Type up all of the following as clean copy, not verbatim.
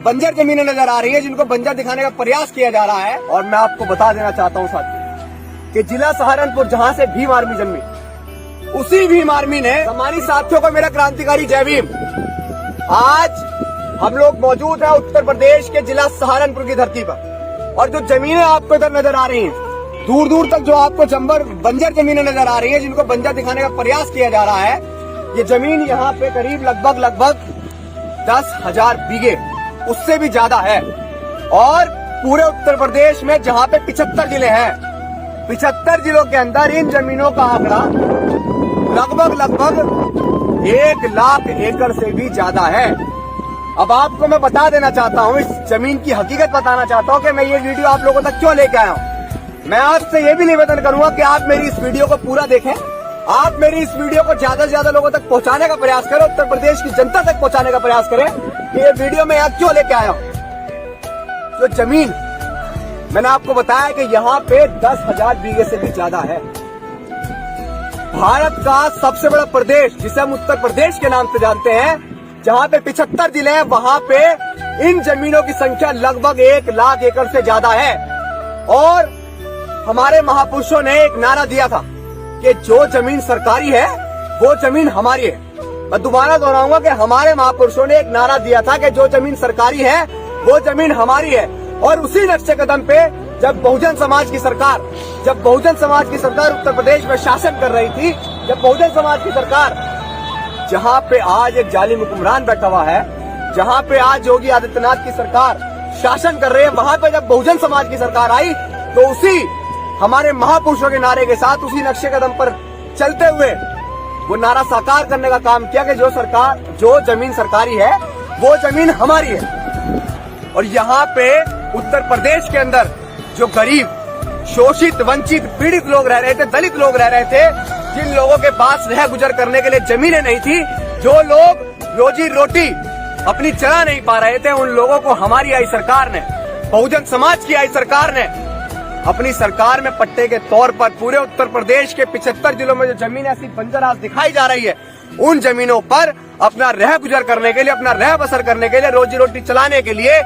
बंजर जमीनें नजर आ रही है, जिनको बंजर दिखाने का प्रयास किया जा रहा है। और मैं आपको बता देना चाहता हूँ साथियों कि जिला सहारनपुर जहाँ से भीम आर्मी जन्मी, उसी भीम आर्मी ने हमारी साथियों को मेरा क्रांतिकारी जय भीम। आज हम लोग मौजूद हैं उत्तर प्रदेश के जिला सहारनपुर की धरती पर, और जो जमीनें आपको इधर नजर आ रही हैं, दूर दूर तक जो आपको बंजर जमीनें नजर आ रही है, जिनको बंजर दिखाने का प्रयास किया जा रहा है, ये जमीन यहाँ पे करीब लगभग 10,000 बीघे, उससे भी ज्यादा है। और पूरे उत्तर प्रदेश में जहाँ पे 75 जिले हैं, 75 जिलों के अंदर इन जमीनों का आंकड़ा लगभग 1 लाख एकड़ से भी ज्यादा है। अब आपको मैं बता देना चाहता हूँ, इस जमीन की हकीकत बताना चाहता हूँ कि मैं ये वीडियो आप लोगों तक क्यों लेके आया हूँ। मैं आपसे ये भी निवेदन करूंगा कि आप मेरी इस वीडियो को पूरा देखें, आप मेरी इस वीडियो को ज्यादा से ज्यादा लोगों तक पहुंचाने का प्रयास करें, उत्तर प्रदेश की जनता तक पहुंचाने का प्रयास करें कि ये वीडियो मैं यहाँ क्यों लेके आया हूँ। जो जमीन मैंने आपको बताया कि यहाँ पे 10,000 बीघे से भी ज्यादा है। भारत का सबसे बड़ा प्रदेश, जिसे हम उत्तर प्रदेश के नाम से जानते हैं, जहाँ पे 75 जिले हैं, वहाँ पे इन जमीनों की संख्या लगभग 1 लाख एकड़ से ज्यादा है। और हमारे महापुरुषों ने एक नारा दिया था कि जो जमीन सरकारी है वो जमीन हमारी है। मैं दोबारा दोहराऊंगा कि हमारे महापुरुषों ने एक नारा दिया था कि जो जमीन सरकारी है वो जमीन हमारी है। और उसी नक्शे कदम पे जब बहुजन समाज की सरकार उत्तर प्रदेश में शासन कर रही थी, जब बहुजन समाज की सरकार, जहाँ पे आज एक जालिम हुक्मरान बैठा हुआ है, जहाँ पे आज योगी आदित्यनाथ की सरकार शासन कर रही है, वहाँ पे जब बहुजन समाज की सरकार आई तो उसी हमारे महापुरुषों के नारे के साथ, उसी नक्शे कदम पर चलते हुए वो नारा साकार करने का काम किया कि जो जमीन सरकारी है वो जमीन हमारी है। और यहाँ पे उत्तर प्रदेश के अंदर जो गरीब, शोषित, वंचित, पीड़ित लोग रह रहे थे, दलित लोग रह रहे थे, जिन लोगों के पास रह गुजर करने के लिए जमीनें नहीं थी, जो लोग रोजी रोटी अपनी चला नहीं पा रहे थे, उन लोगों को हमारी आई सरकार ने, बहुजन समाज की आई सरकार ने अपनी सरकार में पट्टे के तौर पर पूरे उत्तर प्रदेश के 75 जिलों में जो जमीन ऐसी बंजर आज दिखाई जा रही है, उन जमीनों पर अपना रह गुजर करने के लिए, अपना रह बसर करने के लिए, रोजी रोटी चलाने के लिए,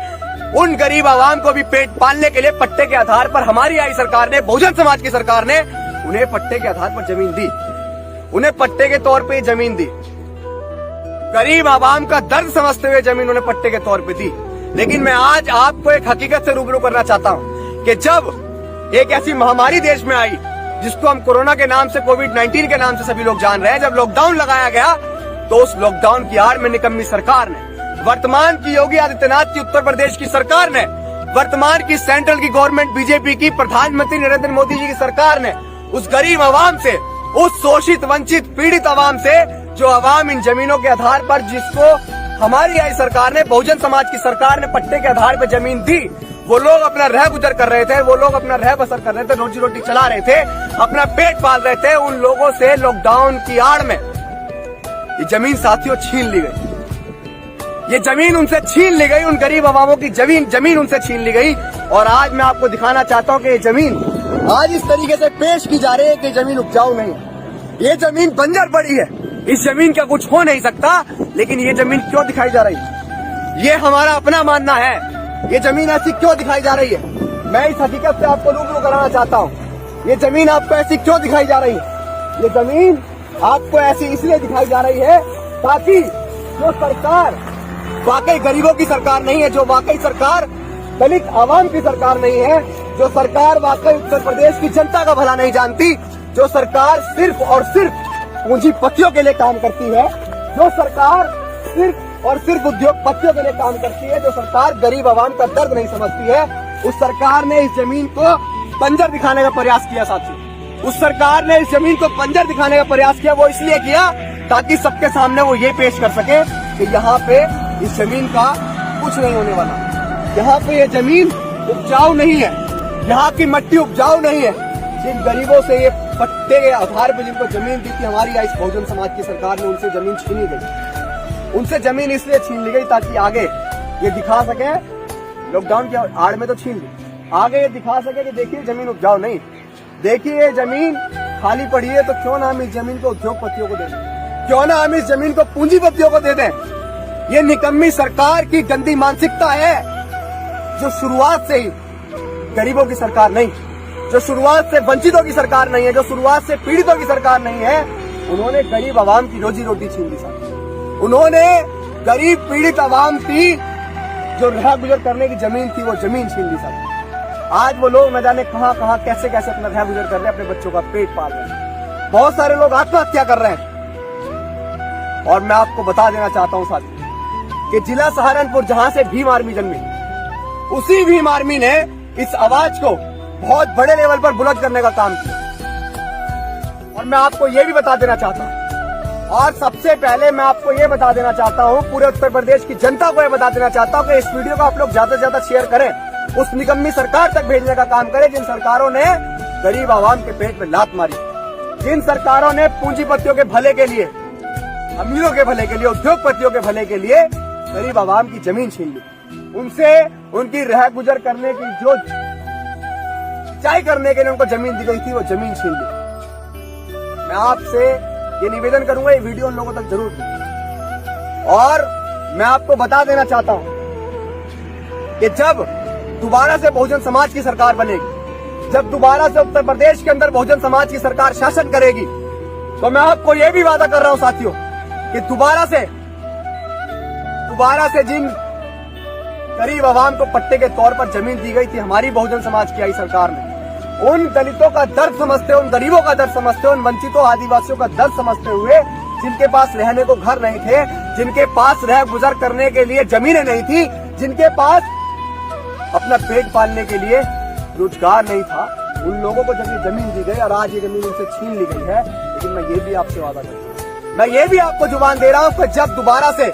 उन गरीब आवाम को भी पेट पालने के लिए पट्टे के आधार पर हमारी आई सरकार ने, बहुजन समाज की सरकार ने उन्हें पट्टे के आधार पर जमीन दी, उन्हें पट्टे के तौर पे जमीन दी। गरीब आवाम का दर्द समझते हुए जमीन उन्हें पट्टे के तौर पे दी। लेकिन मैं आज आपको एक हकीकत से रूबरू करना चाहता हूँ कि जब एक ऐसी महामारी देश में आई, जिसको हम कोरोना के नाम से, कोविड-19 के नाम से सभी लोग जान रहे हैं, जब लॉकडाउन लगाया गया तो उस लॉकडाउन की आड़ में निकम्मी सरकार ने, वर्तमान की योगी आदित्यनाथ की उत्तर प्रदेश की सरकार ने, वर्तमान की सेंट्रल की गवर्नमेंट बीजेपी की, प्रधानमंत्री नरेंद्र मोदी जी की सरकार ने उस गरीब आवाम से, उस शोषित, वंचित, पीड़ित आवाम से, जो आवाम इन जमीनों के आधार पर, जिसको हमारी आई सरकार ने, बहुजन समाज की सरकार ने पट्टे के आधार पर जमीन दी, वो लोग अपना रह गुजर कर रहे थे, वो लोग अपना रह बसर कर रहे थे, रोजी रोटी चला रहे थे, अपना पेट पाल रहे थे, उन लोगों से लॉकडाउन की आड़ में ये जमीन साथियों छीन ली गई। ये जमीन उनसे छीन ली गई, उन गरीब आवामों की जमीन उनसे छीन ली गई। और आज मैं आपको दिखाना चाहता हूँ कि ये जमीन आज इस तरीके से पेश की जा रही है कि जमीन उपजाऊ नहीं है, ये जमीन बंजर पड़ी है, इस जमीन का कुछ हो नहीं सकता। लेकिन ये जमीन क्यों दिखाई जा रही है, ये हमारा अपना मानना है। ये जमीन ऐसी क्यों दिखाई जा रही है, मैं इस हकीकत से आपको रूबरू कराना चाहता हूँ। ये जमीन आपको ऐसी क्यों दिखाई जा रही है, ये जमीन आपको ऐसी इसलिए दिखाई जा रही है ताकि जो सरकार वाकई गरीबों की सरकार नहीं है, जो वाकई सरकार दलित आवाम की सरकार नहीं है, जो सरकार वाकई उत्तर प्रदेश की जनता का भला नहीं जानती, जो सरकार सिर्फ और सिर्फ पूंजीपतियों के लिए काम करती है, जो सरकार सिर्फ और सिर्फ उद्योगपतियों के लिए काम करती है, जो सरकार गरीब आवाम का दर्द नहीं समझती है, उस सरकार ने इस जमीन को बंजर दिखाने का प्रयास किया। साथी, उस सरकार ने इस जमीन को बंजर दिखाने का प्रयास किया। वो इसलिए किया ताकि सबके सामने वो ये पेश कर सके कि यहाँ पे इस जमीन का कुछ नहीं होने वाला, यहाँ पे ये जमीन उपजाऊ नहीं है, यहाँ की मिट्टी उपजाऊ नहीं है। जिन गरीबों से ये पट्टे के आधार पर जिनको जमीन दी थी हमारी इस बहुजन समाज की सरकार ने, उनसे जमीन छीनी गई। उनसे जमीन इसलिए छीन ली गई ताकि आगे ये दिखा सके, लॉकडाउन की आड़ में तो छीन ली, आगे ये दिखा सके कि देखिए जमीन उपजाऊ नहीं, देखिए ये जमीन खाली पड़ी है, तो क्यों ना हम इस जमीन को उद्योगपतियों को दे दें, क्यों ना हम इस जमीन को पूंजीपतियों को दे दें। ये निकम्मी सरकार की गंदी मानसिकता है, जो शुरुआत से ही गरीबों की सरकार नहीं, जो शुरुआत से वंचितों की सरकार नहीं है, जो शुरुआत से पीड़ितों की सरकार नहीं है, उन्होंने गरीब आवाम की रोजी रोटी छीन ली साहब। उन्होंने गरीब पीड़ित आवाम की जो रह गुजर करने की जमीन थी वो जमीन छीन ली साहब। आज वो लोग न जाने कहां कहां कैसे कैसे अपना रह गुजर कर रहे हैं, अपने बच्चों का पेट पाल रहे हैं। बहुत सारे लोग आत्महत्या कर रहे हैं। और मैं आपको बता देना चाहता हूं साथी कि जिला सहारनपुर जहां से भीम आर्मी जन्मी, उसी भीम आर्मी ने इस आवाज को बहुत बड़े लेवल पर बुलंद करने का काम किया। और मैं आपको ये भी बता देना चाहता हूं, और सबसे पहले मैं आपको ये बता देना चाहता हूं, पूरे उत्तर प्रदेश की जनता को ये बता देना चाहता हूं कि इस वीडियो को आप लोग ज्यादा से ज्यादा शेयर करें, उस निकम्मी सरकार तक भेजने का काम करें जिन सरकारों ने गरीब आवाम के पेट में लात मारी, जिन सरकारों ने पूंजीपतियों के भले के लिए, अमीरों के भले के लिए, उद्योगपतियों के भले के लिए गरीब आवाम की जमीन छीन ली, उनसे उनकी रह गुजर करने की जो सिंचाई करने के लिए उनको जमीन दी गई थी वो जमीन छीन ली। मैं आपसे ये निवेदन करूंगा, ये वीडियो उन लोगों तक जरूर दें। और मैं आपको बता देना चाहता हूं कि जब दोबारा से बहुजन समाज की सरकार बनेगी, जब दोबारा से उत्तर प्रदेश के अंदर बहुजन समाज की सरकार शासन करेगी, तो मैं आपको यह भी वादा कर रहा हूं साथियों कि दोबारा से जिन गरीब आवाम को पट्टे के तौर पर जमीन दी गई थी हमारी बहुजन समाज की आई सरकार में, उन दलितों का दर्द समझते, उन गरीबों का दर्द समझते, उन वंचितों आदिवासियों का दर्द समझते हुए, जिनके पास रहने को घर नहीं थे, जिनके पास रह गुजर करने के लिए जमीनें नहीं थी, जिनके पास अपना पेट पालने के लिए रोजगार नहीं था, उन लोगों को जब ये जमीन दी गई और आज ये जमीन उनसे छीन ली गई है। लेकिन मैं ये भी आपसे वादा करता हूँ, मैं ये भी आपको जुबान दे रहा हूँ कि जब दोबारा से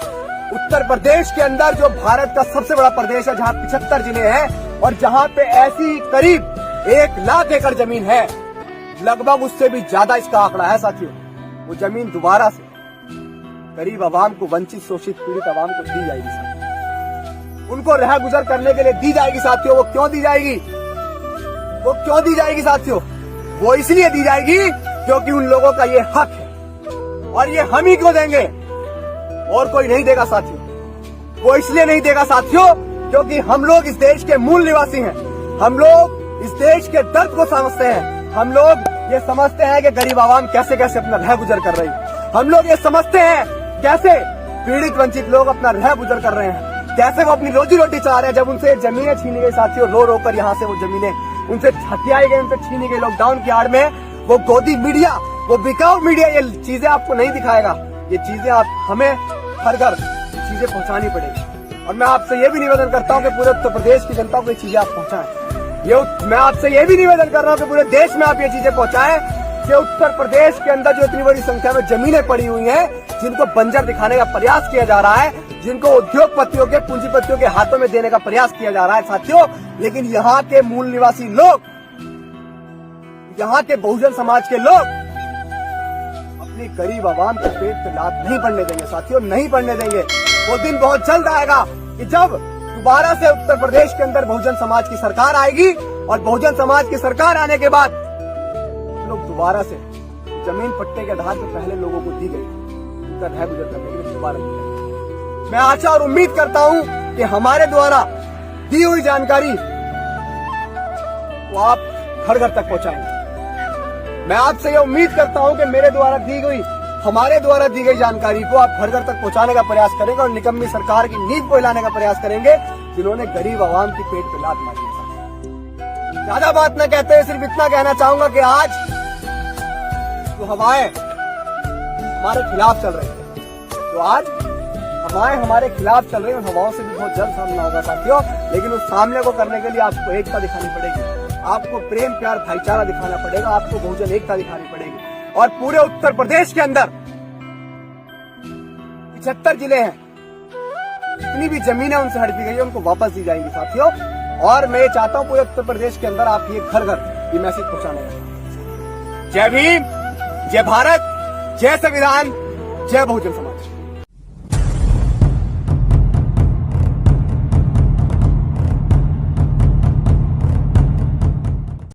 उत्तर प्रदेश के अंदर, जो भारत का सबसे बड़ा प्रदेश है, जहाँ 75 जिले हैं और जहाँ पे ऐसी करीब 1 लाख एकड़ जमीन है, लगभग उससे भी ज्यादा इसका आंकड़ा है साथियों, वो जमीन दोबारा से गरीब आवाम को, वंचित शोषित पीड़ित आवाम को दी जाएगी साथियों, उनको रह गुजर करने के लिए दी जाएगी साथियों। वो क्यों दी जाएगी? वो क्यों दी जाएगी साथियों? वो इसलिए दी जाएगी क्योंकि उन लोगों का ये हक है और ये हम ही को देंगे और कोई नहीं देगा साथियों। वो इसलिए नहीं देगा साथियों क्योंकि हम लोग इस देश के मूल निवासी हैं, हम लोग इस देश के दर्द को समझते हैं, हम लोग ये समझते हैं कि गरीब आवाम कैसे कैसे अपना रह गुजर कर रही है, हम लोग ये समझते हैं कैसे पीड़ित वंचित लोग अपना रह गुजर कर रहे हैं, कैसे वो अपनी रोजी रोटी चाह रहे हैं। जब उनसे जमीनें छीनी गई साथियों, रो रो कर यहाँ से वो जमीनें उनसे हथियाई गई, उनसे छीनी गई लॉकडाउन की आड़ में, वो गोदी मीडिया, वो बिकाऊ मीडिया ये चीजें आपको नहीं दिखाएगा, ये चीजें आप हमें हर घर चीजें पहुंचानी पड़ेगी। और मैं आपसे ये भी निवेदन करता हूँ कि पूरे उत्तर प्रदेश की जनता को ये चीजें आप पहुंचाएं। मैं आपसे ये भी निवेदन कर रहा हूँ कि पूरे देश में आप ये चीजें पहुंचाएं कि उत्तर प्रदेश के अंदर जो इतनी बड़ी संख्या में जमीनें पड़ी हुई हैं, जिनको बंजर दिखाने का प्रयास किया जा रहा है, जिनको उद्योगपतियों के, पूंजीपतियों के हाथों में देने का प्रयास किया जा रहा है साथियों, लेकिन यहाँ के मूल निवासी लोग, यहाँ के बहुजन समाज के लोग अपनी गरीब आवाम के पेट पे लात नहीं पड़ने देंगे साथियों, नहीं पड़ने देंगे। वो दिन बहुत जल्द आएगा कि जब दोबारा से उत्तर प्रदेश के अंदर बहुजन समाज की सरकार आएगी और बहुजन समाज की सरकार आने के बाद लोग दोबारा से जमीन पट्टे के आधार पर पहले लोगों को दी गई उनका रह गुजर करने के लिए दोबारा दी गई। मैं आशा और उम्मीद करता हूं कि हमारे द्वारा दी हुई जानकारी को आप घर घर तक पहुंचाएंगे। मैं आपसे ये उम्मीद करता हूं कि मेरे द्वारा दी गई, हमारे द्वारा दी गई जानकारी को आप घर घर तक पहुंचाने का प्रयास करेंगे और निकम्मी सरकार की नींव को हिलाने का प्रयास करेंगे जिन्होंने गरीब आवाम की पेट पे लात मारी है। ज्यादा बात न कहते हुए सिर्फ इतना कहना चाहूंगा कि आज जो हवाएं हमारे खिलाफ चल रही है, तो आज हवाएं हमारे खिलाफ चल रही है, उन हवाओं से भी बहुत जल्द सामना होगा साथियों। लेकिन उस सामने को करने के लिए आपको एकता दिखानी पड़ेगी, आपको प्रेम प्यार भाईचारा दिखाना पड़ेगा, आपको बहुजन एकता दिखानी पड़ेगी। और पूरे उत्तर प्रदेश के अंदर 75 जिले हैं, जितनी भी जमीनें उनसे हड़पी गई है उनको वापस दी जाएंगी साथियों। और मैं चाहता हूं पूरे उत्तर प्रदेश के अंदर आप ये घर घर ये मैसेज पहुंचाने का। जय भीम, जय भारत, जय संविधान, जय बहुजन समाज।